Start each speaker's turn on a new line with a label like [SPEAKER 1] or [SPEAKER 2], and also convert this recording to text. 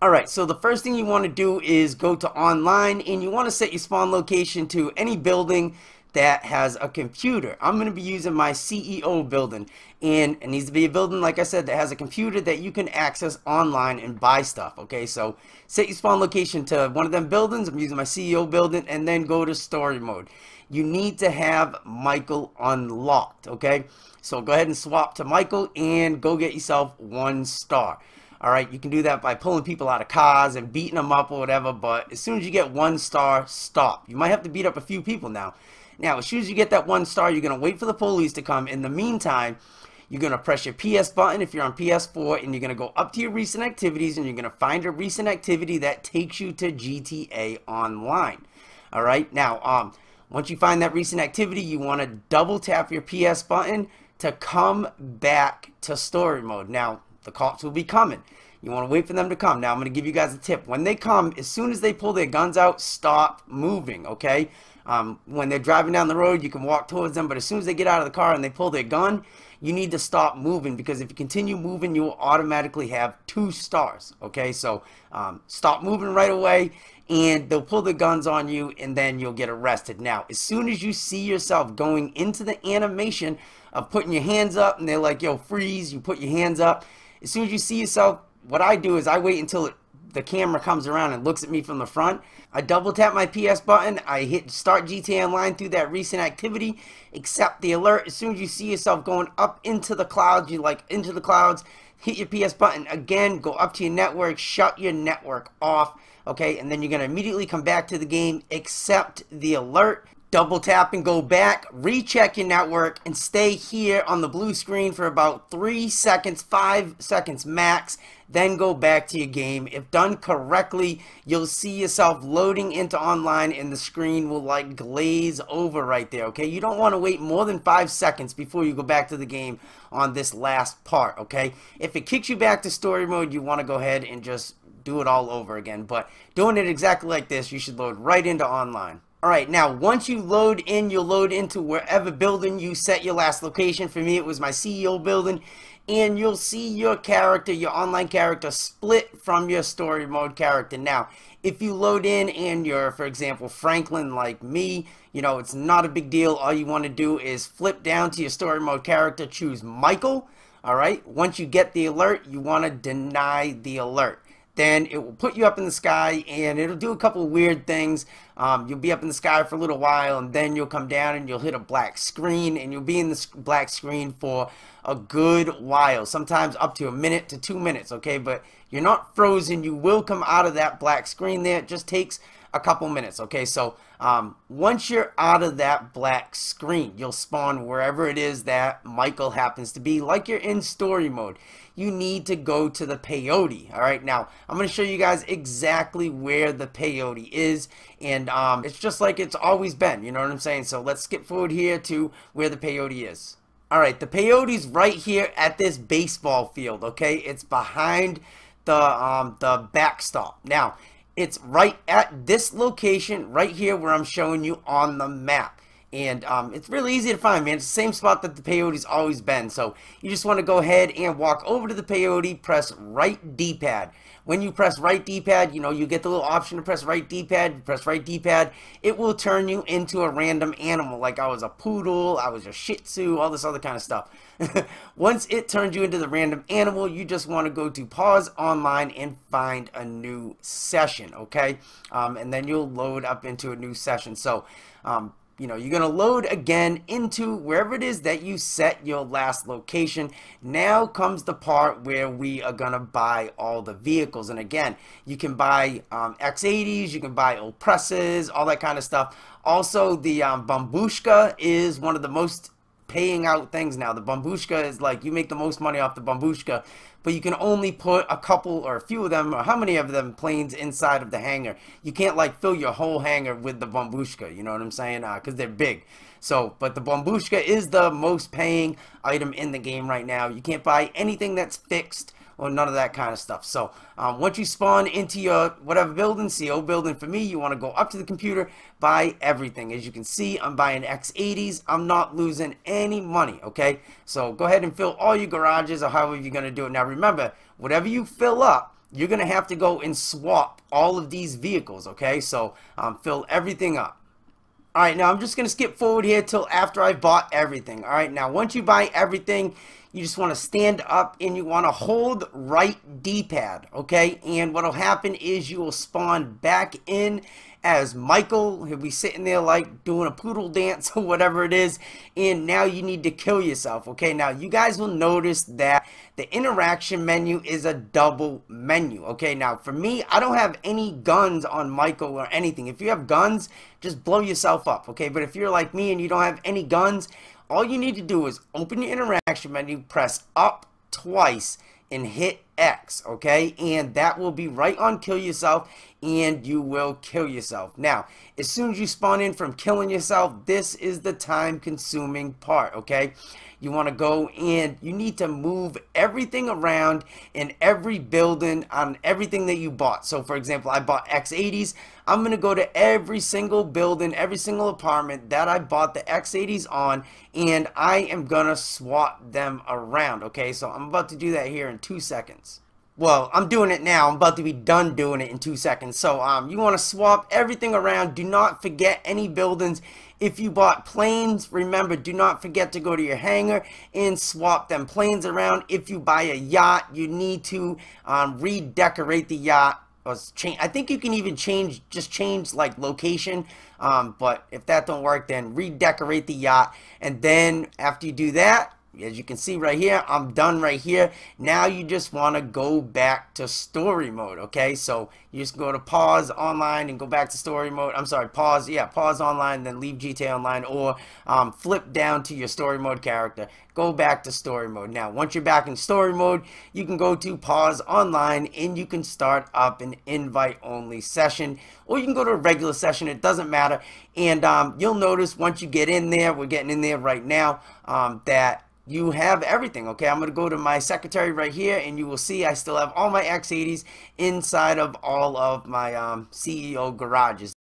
[SPEAKER 1] Alright, so the first thing you want to do is go to online, and you want to set your spawn location to any building that has a computer. I'm going to be using my CEO building, and it needs to be a building, like I said, that has a computer that you can access online and buy stuff. Okay, so set your spawn location to one of them buildings. I'm using my CEO building, and then go to story mode. You need to have Michael unlocked. Okay, so go ahead and swap to Michael and go get yourself 1 star. Alright, you can do that by pulling people out of cars and beating them up or whatever, but as soon as you get 1 star, stop. You might have to beat up a few people now. Now, as soon as you get that 1 star, you're going to wait for the police to come. In the meantime, you're going to press your PS button if you're on PS4, and you're going to go up to your recent activities, and you're going to find a recent activity that takes you to GTA Online. Alright, now, once you find that recent activity, you want to double tap your PS button to come back to story mode. Now, the cops will be coming. You want to wait for them to come. Now, I'm going to give you guys a tip. When they come, as soon as they pull their guns out, stop moving, okay? When they're driving down the road, you can walk towards them, but as soon as they get out of the car and they pull their gun, you need to stop moving, because if you continue moving, you will automatically have 2 stars, okay? So, stop moving right away, and they'll pull the guns on you, and then you'll get arrested. Now, as soon as you see yourself going into the animation of putting your hands up, and they're like, yo, freeze, you put your hands up. As soon as you see yourself, what I do is I wait until the camera comes around and looks at me from the front. I double tap my PS button. I hit start GTA Online through that recent activity, accept the alert. As soon as you see yourself going up into the clouds, you like into the clouds, hit your PS button again, go up to your network, shut your network off, okay? And then you're going to immediately come back to the game, accept the alert. Double tap and go back, recheck your network, and stay here on the blue screen for about 3 seconds, 5 seconds max. Then go back to your game. If done correctly, you'll see yourself loading into online, and the screen will like glaze over right there, okay? You don't want to wait more than 5 seconds before you go back to the game on this last part, okay? If it kicks you back to story mode, you want to go ahead and just do it all over again. But doing it exactly like this, you should load right into online. Alright, now once you load in, you'll load into wherever building you set your last location. For me, it was my CEO building, and you'll see your character, your online character, split from your story mode character. Now, if you load in and you're, for example, Franklin like me, you know, it's not a big deal. All you want to do is flip down to your story mode character, choose Michael. Alright, once you get the alert, you want to deny the alert. Then it will put you up in the sky, and it'll do a couple of weird things. You'll be up in the sky for a little while, and then you'll come down and you'll hit a black screen, and you'll be in the black screen for a good while, sometimes up to 1 minute to 2 minutes, okay? But you're not frozen. You will come out of that black screen there. It just takes a couple minutes, okay? So once you're out of that black screen, you'll spawn wherever it is that Michael happens to be, like you're in story mode. You need to go to the peyote. All right, now I'm going to show you guys exactly where the peyote is, and it's just like it's always been, you know what I'm saying? So let's skip forward here to where the peyote is. All right, the peyote's right here at this baseball field, okay? It's behind the backstop. Now, it's right at this location right here where I'm showing you on the map. And it's really easy to find, man. It's the same spot that the peyote's always been. So you just want to go ahead and walk over to the peyote, press right D-pad. When you press right D-pad, you know, you get the little option to press right D-pad. You press right D-pad, it will turn you into a random animal. Like I was a poodle, I was a shih tzu, all this other kind of stuff. Once it turns you into the random animal, you just want to go to pause online and find a new session, okay? And then you'll load up into a new session. So, you know, you're going to load again into wherever it is that you set your last location. Now comes the part where we are going to buy all the vehicles. And again, you can buy X80s, you can buy old presses, all that kind of stuff. Also, the Bambushka is one of the most paying out things now. The Bambushka is like, you make the most money off the Bambushka, but you can only put a couple or a few of them, or how many of them, planes inside of the hangar. You can't like fill your whole hangar with the Bambushka, you know what I'm saying? Because they're big. So, but the Bambushka is the most paying item in the game right now. You can't buy anything that's fixed or none of that kind of stuff. So once you spawn into your whatever building, CO building for me, you want to go up to the computer, buy everything. As you can see, I'm buying X80s. I'm not losing any money, okay? So go ahead and fill all your garages or however you're going to do it. Now remember, whatever you fill up, you're going to have to go and swap all of these vehicles, okay? So fill everything up. Alright, now I'm just going to skip forward here till after I bought everything. Alright, now once you buy everything, you just want to stand up and you want to hold right D-pad, okay? And what will happen is you will spawn back in as Michael. He'll be sitting there like doing a poodle dance or whatever it is, and now you need to kill yourself, okay? Now you guys will notice that the interaction menu is a double menu, okay? Now for me, I don't have any guns on Michael or anything. If you have guns, just blow yourself up, okay? But if you're like me and you don't have any guns, all you need to do is open your interaction menu, press up twice, and hit X, okay? And that will be right on kill yourself, and you will kill yourself. Now, as soon as you spawn in from killing yourself, this is the time-consuming part, okay? You want to go and you need to move everything around in every building on everything that you bought. So for example, I bought X80s. I'm going to go to every single building, every single apartment that I bought the X80s on, and I am going to swap them around, okay? So I'm about to do that here in 2 seconds. Well, I'm doing it now. I'm about to be done doing it in 2 seconds. So you want to swap everything around. Do not forget any buildings. If you bought planes, remember, do not forget to go to your hangar and swap them planes around. If you buy a yacht, you need to redecorate the yacht. Or change. I think you can even change like location. But if that don't work, then redecorate the yacht. And then after you do that, as you can see right here, I'm done right here. Now you just want to go back to story mode, okay? So you just go to pause online and go back to story mode. I'm sorry, pause, yeah, pause online, then leave GTA Online, or flip down to your story mode character. Go back to story mode. Now, once you're back in story mode, you can go to pause online and you can start up an invite-only session, or you can go to a regular session. It doesn't matter. And you'll notice once you get in there, we're getting in there right now, that you have everything, okay? I'm going to go to my secretary right here, and you will see I still have all my X80s inside of all of my CEO garages.